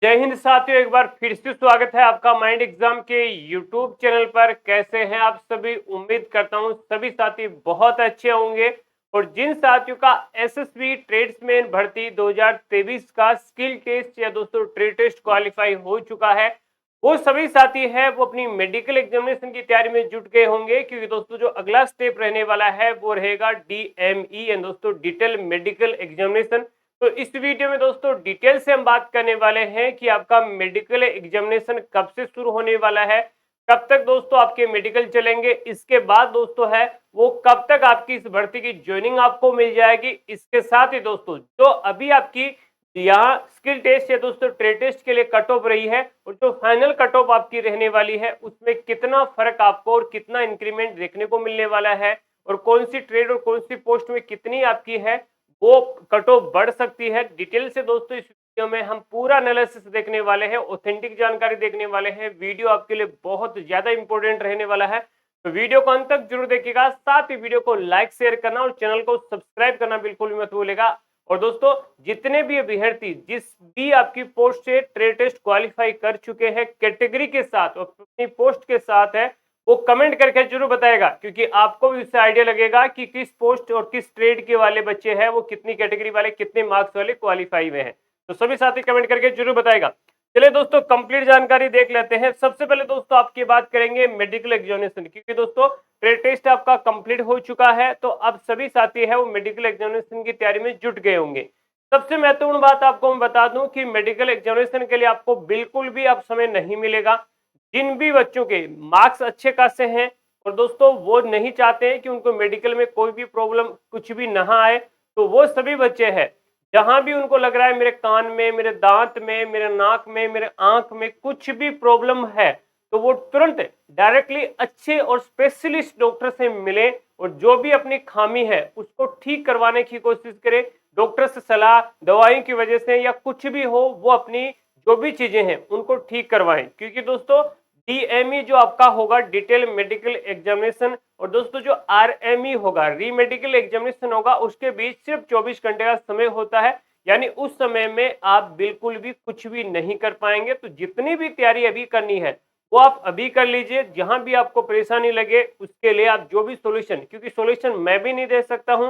जय हिंद साथियों, एक बार फिर से स्वागत है आपका माइंड एग्जाम के यूट्यूब चैनल पर। कैसे हैं आप सभी? उम्मीद करता हूं सभी साथी बहुत अच्छे होंगे। और जिन साथियों का एसएसबी ट्रेड्समैन भर्ती 2023 का स्किल टेस्ट या दोस्तों ट्रेड टेस्ट क्वालिफाई हो चुका है, वो सभी साथी है वो अपनी मेडिकल एग्जामिनेशन की तैयारी में जुट गए होंगे। क्योंकि दोस्तों जो अगला स्टेप रहने वाला है वो रहेगा DME एंड दोस्तों डिटेल मेडिकल एग्जामिनेशन। तो इस वीडियो में दोस्तों डिटेल से हम बात करने वाले हैं कि आपका मेडिकल एग्जामिनेशन कब से शुरू होने वाला है, कब तक दोस्तों आपके मेडिकल चलेंगे, इसके बाद दोस्तों है वो कब तक आपकी इस भर्ती की ज्वाइनिंग आपको मिल जाएगी। इसके साथ ही दोस्तों जो अभी आपकी यहाँ स्किल टेस्ट या दोस्तों ट्रेड टेस्ट के लिए कट ऑफ रही है और जो फाइनल कट ऑफ आपकी रहने वाली है उसमें कितना फर्क आपको और कितना इंक्रीमेंट देखने को मिलने वाला है और कौन सी ट्रेड और कौन सी पोस्ट में कितनी आपकी है वो कट ऑफ बढ़ सकती है। डिटेल से दोस्तों इस वीडियो में हम पूरा एनालिसिस देखने वाले हैं, ऑथेंटिक जानकारी देखने वाले हैं। वीडियो आपके लिए बहुत ज्यादा इंपॉर्टेंट रहने वाला है, तो वीडियो को अंत तक जरूर देखिएगा। साथ ही वीडियो को लाइक शेयर करना और चैनल को सब्सक्राइब करना बिल्कुल भी मत भूलिएगा। और दोस्तों जितने भी अभ्यर्थी जिस भी आपकी पोस्ट से ट्रेड टेस्ट क्वालिफाई कर चुके हैं कैटेगरी के साथ और अपनी पोस्ट के साथ है, वो कमेंट करके जरूर बताएगा, क्योंकि आपको भी उससे आइडिया लगेगा कि किस पोस्ट और किस ट्रेड के वाले बच्चे हैं वो कितनी कैटेगरी वाले कितने मार्क्स वाले क्वालिफाई हुए हैं। तो सभी साथी कमेंट करके जरूर बताएगा। चलिए दोस्तों कंप्लीट जानकारी देख लेते हैं। सबसे पहले दोस्तों आपकी बात करेंगे मेडिकल एग्जामिनेशन, क्योंकि दोस्तों ट्रेड टेस्ट आपका कंप्लीट हो चुका है, तो अब सभी साथी है वो मेडिकल एग्जामिनेशन की तैयारी में जुट गए होंगे। सबसे महत्वपूर्ण बात आपको मैं बता दूं कि मेडिकल एग्जामिनेशन के लिए आपको बिल्कुल भी अब समय नहीं मिलेगा। जिन भी बच्चों के मार्क्स अच्छे खासे हैं और दोस्तों वो नहीं चाहते हैं कि उनको मेडिकल में कोई भी प्रॉब्लम कुछ भी ना आए, तो वो सभी बच्चे हैं जहां भी उनको लग रहा है मेरे कान में, मेरे दांत में, मेरे नाक में, मेरे आंख में कुछ भी प्रॉब्लम है, तो वो तुरंत डायरेक्टली अच्छे और स्पेशलिस्ट डॉक्टर से मिले और जो भी अपनी खामी है उसको ठीक करवाने की कोशिश करें। डॉक्टर से सलाह, दवाई की वजह से या कुछ भी हो, वो अपनी जो भी चीजें हैं उनको ठीक करवाएं। क्योंकि दोस्तों DME जो आपका होगा डिटेल मेडिकल एग्जामिनेशन और दोस्तों जो RME होगा री मेडिकल एग्जामिनेशन होगा, उसके बीच सिर्फ 24 घंटे का समय होता है। यानी उस समय में आप बिल्कुल भी कुछ भी नहीं कर पाएंगे। तो जितनी भी तैयारी अभी करनी है वो आप अभी कर लीजिए। जहां भी आपको परेशानी लगे उसके लिए आप जो भी सोल्यूशन, क्योंकि सोल्यूशन मैं भी नहीं दे सकता हूं,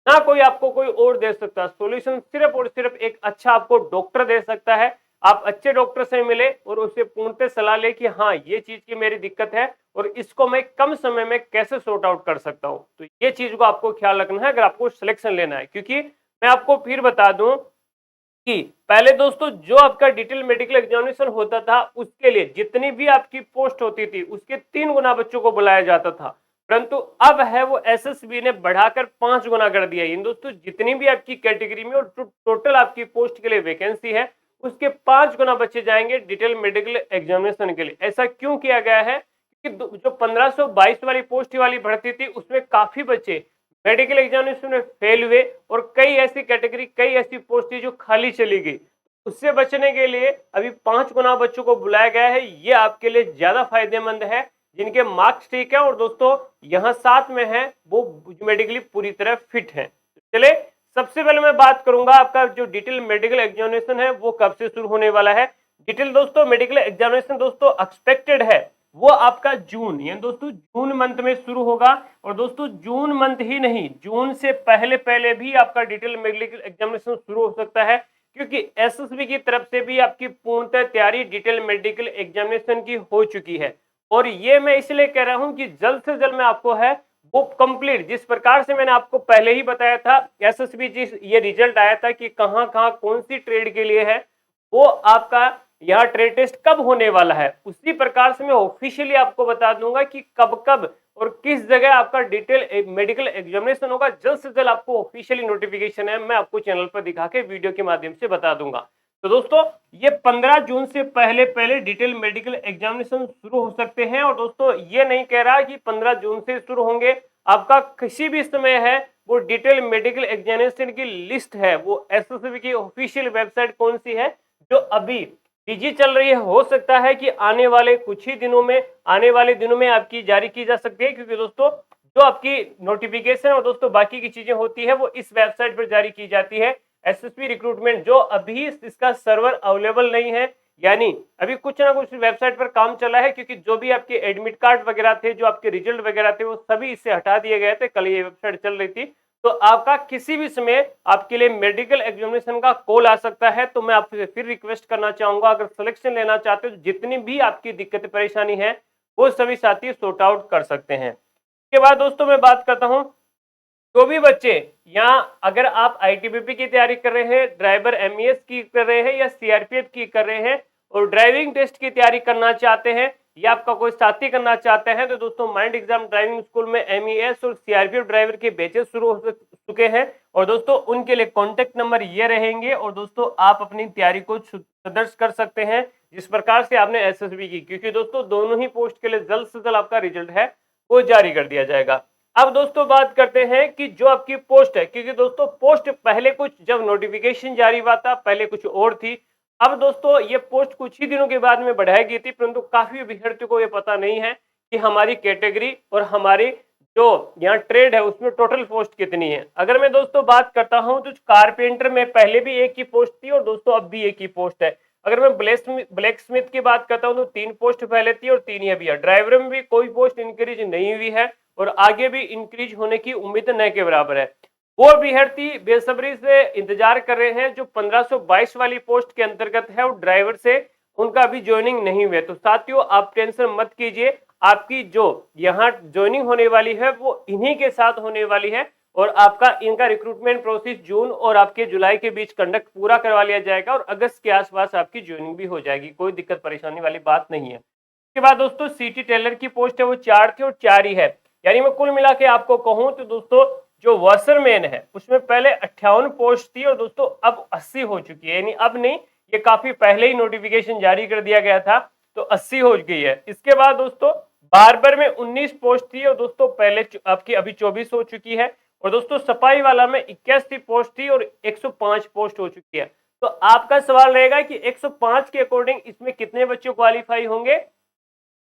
ना कोई आपको कोई और दे सकता, सोल्यूशन सिर्फ और सिर्फ एक अच्छा आपको डॉक्टर दे सकता है। आप अच्छे डॉक्टर से मिले और उससे पूर्णतः सलाह ले कि हाँ ये चीज की मेरी दिक्कत है और इसको मैं कम समय में कैसे सॉर्ट आउट कर सकता हूँ। तो ये चीज को आपको ख्याल रखना है अगर आपको सिलेक्शन लेना है। क्योंकि मैं आपको फिर बता दूं कि पहले दोस्तों जो आपका डिटेल मेडिकल एग्जामिनेशन होता था उसके लिए जितनी भी आपकी पोस्ट होती थी उसके 3 गुना बच्चों को बुलाया जाता था, परंतु अब है वो एसएसबी ने बढ़ाकर 5 गुना कर दिया है। दोस्तों जितनी भी आपकी कैटेगरी में और टोटल आपकी पोस्ट के लिए वैकेंसी है उसके 5 गुना बच्चे जाएंगे डिटेल मेडिकल एग्जामिनेशन के लिए। ऐसा क्यों किया गया है? क्योंकि जो 1522 वाली पोस्ट वाली भर्ती थी उसमें काफी बच्चे मेडिकल एग्जामिनेशन में फेल हुए और कई ऐसी कैटेगरी, कई ऐसी पोस्ट थी जो खाली चली गई। उससे बचने के लिए अभी 5 गुना बच्चों को बुलाया गया है। ये आपके लिए ज्यादा फायदेमंद है जिनके मार्क्स ठीक है और दोस्तों यहाँ साथ में है वो मेडिकली पूरी तरह फिट है। चले सबसे पहले मैं बात करूंगा आपका जो डिटेल मेडिकल एग्जामिनेशन है वो कब से शुरू होने वाला है। डिटेल दोस्तों मेडिकल एग्जामिनेशन दोस्तों एक्सपेक्टेड है वो आपका जून, यानी दोस्तों जून मंथ में शुरू होगा। और दोस्तों जून मंथ ही नहीं, जून से पहले पहले भी आपका डिटेल मेडिकल एग्जामिनेशन शुरू हो सकता है, क्योंकि एसएसबी की तरफ से भी आपकी पूर्णतः तैयारी डिटेल मेडिकल एग्जामिनेशन की हो चुकी है। और ये मैं इसलिए कह रहा हूं कि जल्द से जल्द में आपको है वो कंप्लीट, जिस प्रकार से मैंने आपको पहले ही बताया था एसएसबी जिस ये रिजल्ट आया था कि कहां कहां कौन सी ट्रेड के लिए है, वो आपका यहाँ ट्रेड टेस्ट कब होने वाला है, उसी प्रकार से मैं ऑफिशियली आपको बता दूंगा कि कब कब और किस जगह आपका डिटेल मेडिकल एग्जामिनेशन होगा। जल्द से जल्द आपको ऑफिशियली नोटिफिकेशन है मैं आपको चैनल पर दिखा के वीडियो के माध्यम से बता दूंगा। तो दोस्तों ये 15 जून से पहले पहले डिटेल मेडिकल एग्जामिनेशन शुरू हो सकते हैं। और दोस्तों ये नहीं कह रहा कि 15 जून से शुरू होंगे, आपका किसी भी समय है वो डिटेल मेडिकल एग्जामिनेशन की लिस्ट है वो एसएसबी की ऑफिशियल वेबसाइट कौन सी है जो अभी पीजी चल रही है, हो सकता है कि आने वाले कुछ ही दिनों में, आने वाले दिनों में आपकी जारी की जा सकती है। क्योंकि दोस्तों जो आपकी नोटिफिकेशन और दोस्तों बाकी की चीजें होती है वो इस वेबसाइट पर जारी की जाती है। एसएसबी रिक्रूटमेंट जो अभी इसका सर्वर अवेलेबल नहीं है, यानी अभी कुछ ना कुछ वेबसाइट पर काम चला है, क्योंकि जो भी आपके एडमिट कार्ड वगैरह थे, जो आपके रिजल्ट वगैरह थे, वो सभी इससे हटा दिए गए थे। कल ये वेबसाइट चल रही थी। तो आपका किसी भी समय आपके लिए मेडिकल एग्जामिनेशन का कॉल आ सकता है। तो मैं आपसे फिर रिक्वेस्ट करना चाहूंगा, अगर सिलेक्शन लेना चाहते हो, जितनी भी आपकी दिक्कत परेशानी है वो सभी साथी सॉर्ट आउट कर सकते हैं। इसके बाद दोस्तों मैं बात करता हूं, जो भी बच्चे यहाँ, अगर आप आईटीबीपी की तैयारी कर रहे हैं, ड्राइवर एमईएस की कर रहे हैं या सीआरपीएफ की कर रहे हैं और ड्राइविंग टेस्ट की तैयारी करना चाहते हैं या आपका कोई साथी करना चाहते हैं, तो दोस्तों माइंड एग्जाम ड्राइविंग स्कूल में एमईएस और सीआरपीएफ ड्राइवर के बैचेस शुरू हो चुके हैं। और दोस्तों उनके लिए कॉन्टेक्ट नंबर ये रहेंगे और दोस्तों आप अपनी तैयारी को दर्ज कर सकते हैं जिस प्रकार से आपने एसएसबी की, क्योंकि दोस्तों दोनों ही पोस्ट के लिए जल्द से जल्द आपका रिजल्ट है वो जारी कर दिया जाएगा। अब दोस्तों बात करते हैं कि जो आपकी पोस्ट है, क्योंकि दोस्तों पोस्ट पहले कुछ जब नोटिफिकेशन जारी हुआ था पहले कुछ और थी। अब दोस्तों ये पोस्ट कुछ ही दिनों के बाद में बढ़ाई गई थी, परंतु काफी अभ्यर्थियों को ये पता नहीं है कि हमारी कैटेगरी और हमारी जो यहाँ ट्रेड है उसमें टोटल पोस्ट कितनी है। अगर मैं दोस्तों बात करता हूं तो कारपेंटर में पहले भी एक ही पोस्ट थी और दोस्तों अब भी एक ही पोस्ट है। अगर मैं ब्लैक स्मिथ की बात करता हूं तो 3 पोस्ट पहले थी और 3 ही अभी है। ड्राइवर में भी कोई पोस्ट इंक्रीज नहीं हुई है और आगे भी इंक्रीज होने की उम्मीद न के बराबर है। वो अभ्यर्थी बेसब्री से इंतजार कर रहे हैं जो 1522 वाली पोस्ट के अंतर्गत है और ड्राइवर से उनका अभी ज्वाइनिंग नहीं हुई। तो साथियों आप टेंशन मत कीजिए, आपकी जो यहाँ ज्वाइनिंग होने वाली है वो इन्हीं के साथ होने वाली है और आपका इनका रिक्रूटमेंट प्रोसेस जून और आपके जुलाई के बीच कंडक्ट पूरा करवा लिया जाएगा और अगस्त के आसपास आपकी ज्वाइनिंग भी हो जाएगी। कोई दिक्कत परेशानी वाली बात नहीं है। उसके बाद दोस्तों सीटी टेलर की पोस्ट है वो 4 थी और 4 ही है। यानी मैं कुल मिला के आपको कहूं तो दोस्तों जो वॉशरमैन है उसमें पहले 58 पोस्ट थी और दोस्तों अब 80 हो चुकी है। यानी अब नहीं, ये काफी पहले ही नोटिफिकेशन जारी कर दिया गया था तो 80 हो गई है। इसके बाद दोस्तों बार्बर में 19 पोस्ट थी और दोस्तों पहले आपकी अभी 24 हो चुकी है। और दोस्तों सफाई वाला में 81 पोस्ट थी और 105 पोस्ट हो चुकी है। तो आपका सवाल रहेगा कि 105 के अकॉर्डिंग इसमें कितने बच्चे क्वालिफाई होंगे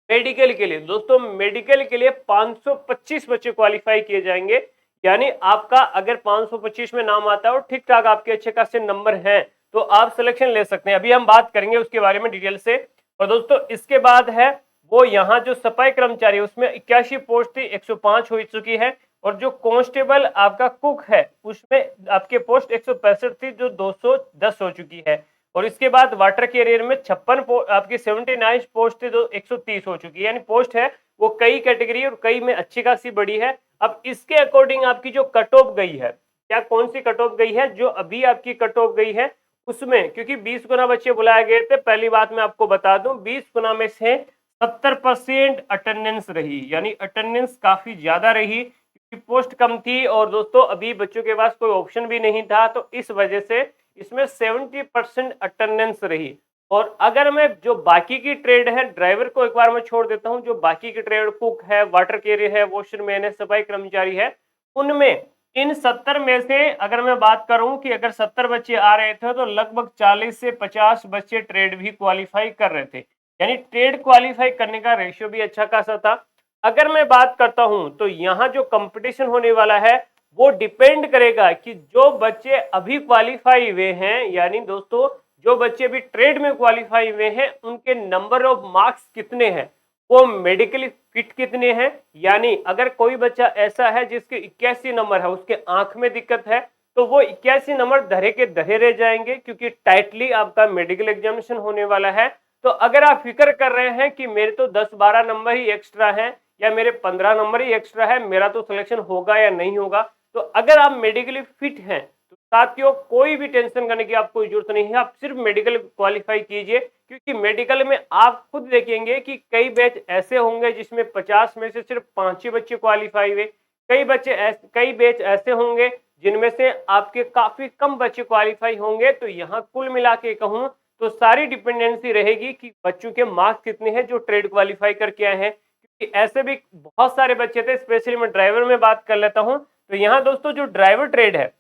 मेडिकल के लिए। दोस्तों मेडिकल के लिए 525 बच्चे क्वालिफाई किए जाएंगे। यानी आपका अगर 525 में नाम आता है और ठीक ठाक आपके अच्छे खासे नंबर हैं तो आप सिलेक्शन ले सकते हैं। अभी हम बात करेंगे उसके बारे में डिटेल से। और दोस्तों इसके बाद है वो यहाँ जो सफाई कर्मचारी उसमें 81 पोस्ट थी, 105 हो चुकी है। और जो कांस्टेबल आपका कुक है उसमें आपके पोस्ट 165 थी जो 210 हो चुकी है। और इसके बाद वाटर कैरियर में 56 आपकी 79 पोस्ट थी जो 130 हो चुकी है। यानी पोस्ट है वो कई कैटेगरी और कई में अच्छी खासी बड़ी है। अब इसके अकॉर्डिंग आपकी जो कट ऑफ गई है, क्या कौन सी कट ऑफ गई है, जो अभी आपकी कट ऑफ गई है उसमें, क्योंकि 20 गुना बच्चे बुलाए गए थे, पहली बात मैं आपको बता दूं 20 गुना में से 70% अटेंडेंस रही। यानी अटेंडेंस काफी ज्यादा रही क्योंकि पोस्ट कम थी और दोस्तों अभी बच्चों के पास कोई ऑप्शन भी नहीं था, तो इस वजह से इसमें 70% अटेंडेंस रही। और अगर मैं जो बाकी की ट्रेड है, ड्राइवर को एक बार मैं छोड़ देता हूं, जो बाकी की ट्रेड कुक है, वाटर कैरियर है, वॉशरमैन है, सफाई कर्मचारी है, उनमें इन 70 में से अगर मैं बात करूं कि अगर 70 बच्चे आ रहे थे तो लगभग 40 से 50 बच्चे ट्रेड भी क्वालिफाई कर रहे थे। यानी ट्रेड क्वालिफाई करने का रेशियो भी अच्छा खासा था। अगर मैं बात करता हूं तो यहाँ जो कंपटीशन होने वाला है वो डिपेंड करेगा कि जो बच्चे अभी क्वालिफाई हुए हैं, यानी दोस्तों जो बच्चे अभी ट्रेड में क्वालिफाई हुए हैं उनके नंबर ऑफ मार्क्स कितने हैं, वो मेडिकली फिट कितने हैं। यानी अगर कोई बच्चा ऐसा है जिसके 81 नंबर है, उसके आंख में दिक्कत है, तो वो 81 नंबर धरे के धरे रह जाएंगे क्योंकि टाइटली आपका मेडिकल एग्जामिनेशन होने वाला है। तो अगर आप फिक्र कर रहे हैं कि मेरे तो 10-12 नंबर ही एक्स्ट्रा हैं या मेरे 15 नंबर ही एक्स्ट्रा है, मेरा तो सिलेक्शन होगा या नहीं होगा, तो अगर आप मेडिकली फिट हैं तो साथियों कोई भी टेंशन करने की आपको जरूरत नहीं है। आप सिर्फ मेडिकल क्वालिफाई कीजिए, क्योंकि मेडिकल में आप खुद देखेंगे कि कई बैच ऐसे होंगे जिसमें 50 में से सिर्फ 5 ही बच्चे क्वालिफाई हुए, कई बैच ऐसे होंगे जिनमें से आपके काफी कम बच्चे क्वालिफाई होंगे। तो यहाँ कुल मिला के कहूँ तो सारी डिपेंडेंसी रहेगी कि बच्चों के मार्क्स कितने हैं जो ट्रेड क्वालिफाई करके आए हैं, क्योंकि ऐसे भी बहुत सारे बच्चे थे। स्पेशली मैं ड्राइवर में बात कर लेता हूं, तो यहाँ दोस्तों जो ड्राइवर ट्रेड है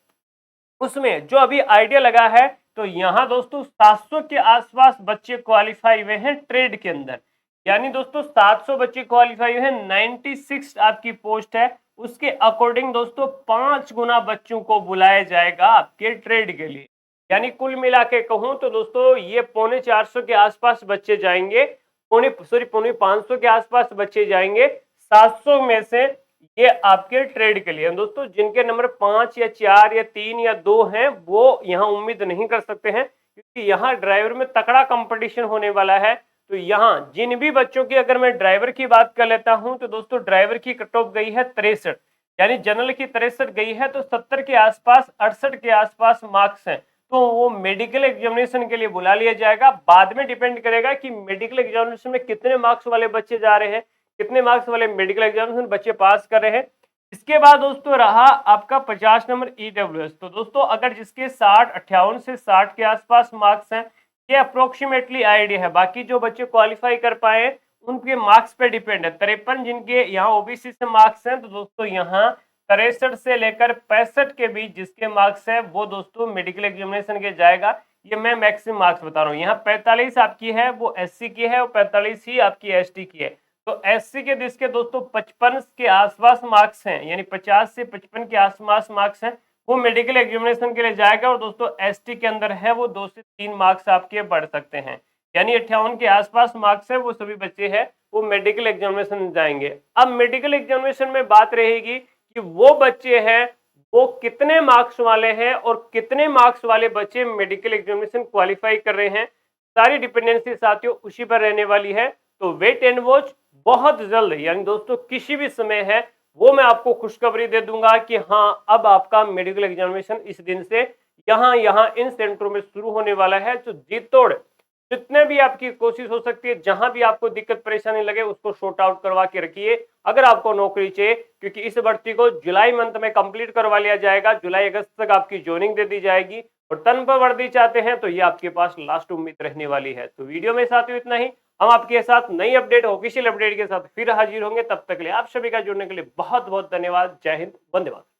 उसमें जो अभी आइडिया लगा है, तो यहाँ दोस्तों 700 के आसपास बच्चे क्वालिफाई हुए हैं ट्रेड के अंदर। यानी दोस्तों 700 बच्चे क्वालिफाई हुए हैं, 96 आपकी पोस्ट है, उसके अकॉर्डिंग दोस्तों 5 गुना बच्चों को बुलाया जाएगा आपके ट्रेड के लिए। यानी कुल मिला के कहूं तो दोस्तों ये 450 के आसपास बच्चे जाएंगे, पौने 500 के आसपास बच्चे जाएंगे। 700 में से ये आपके ट्रेड के लिए दोस्तों, जिनके नंबर 5 या 4 या 3 या 2 हैं वो यहाँ उम्मीद नहीं कर सकते हैं, क्योंकि यहाँ ड्राइवर में तकड़ा कंपटीशन होने वाला है। तो यहाँ जिन भी बच्चों की अगर मैं ड्राइवर की बात कर लेता हूं तो दोस्तों ड्राइवर की कट ऑफ गई है 63, यानी जनरल की 63 गई है, तो 70 के आसपास 68 के आसपास मार्क्स हैं, तो वो मेडिकल एग्जामिनेशन के लिए बुला लिया जाएगा। बाद में डिपेंड करेगा कि मेडिकल एग्जामिनेशन में कितने मार्क्स वाले बच्चे जा रहे हैं, कितने मार्क्स वाले मेडिकल एग्जामिनेशन बच्चे पास कर रहे हैं। इसके बाद दोस्तों रहा आपका 50 नंबर ईडब्ल्यूएस। तो दोस्तों अगर जिसके 58 से 60 के आसपास मार्क्स हैं, ये अप्रोक्सीमेटली आइडिया है, बाकी जो बच्चे क्वालिफाई कर पाए उनके मार्क्स पे डिपेंड है। 53 जिनके यहाँ ओबीसी से मार्क्स हैं, तो दोस्तों यहाँ 63 से लेकर 65 के बीच जिसके मार्क्स है वो दोस्तों मेडिकल एग्जामिनेशन के जाएगा। ये मैं मैक्सिमम मार्क्स बता रहा हूँ। यहाँ 45 आपकी है वो एससी की है और 45 ही आपकी एसटी की है। तो एससी के जिसके दोस्तों 55 के आसपास मार्क्स हैं, यानी 50 से 55 के आसपास मार्क्स हैं, वो मेडिकल एग्जामिनेशन के लिए जाएगा। और दोस्तों एसटी के अंदर है वो 2 से 3 मार्क्स आपके बढ़ सकते हैं, यानी 58 के आसपास मार्क्स है वो सभी बच्चे हैं वो मेडिकल एग्जामिनेशन जाएंगे। अब मेडिकल एग्जामिनेशन में बात रहेगी कि वो बच्चे हैं वो कितने मार्क्स वाले हैं और कितने मार्क्स वाले बच्चे मेडिकल एग्जामिनेशन क्वालिफाई कर रहे हैं। सारी डिपेंडेंसी साथियों उसी पर रहने वाली है। तो वेट एंड वॉच, बहुत जल्द यानी दोस्तों किसी भी समय है वो मैं आपको खुशखबरी दे दूंगा कि हाँ अब आपका मेडिकल एग्जामिनेशन इस दिन से यहाँ इन सेंटरों में शुरू होने वाला है। तो जी तोड़ जितने भी आपकी कोशिश हो सकती है, जहां भी आपको दिक्कत परेशानी लगे उसको शॉर्ट आउट करवा के रखिए अगर आपको नौकरी चाहिए, क्योंकि इस भर्ती को जुलाई मंथ में कंप्लीट करवा लिया जाएगा। जुलाई अगस्त तक आपकी ज्वाइनिंग दे दी जाएगी। और तन पर वर्दी चाहते हैं तो ये आपके पास लास्ट उम्मीद रहने वाली है। तो वीडियो में साथियों इतना ही। हम आपके साथ नई अपडेट ऑफिशियल अपडेट के साथ फिर हाजिर होंगे। तब तक के लिए आप सभी का जुड़ने के लिए बहुत बहुत धन्यवाद। जय हिंद, वंदे मातरम।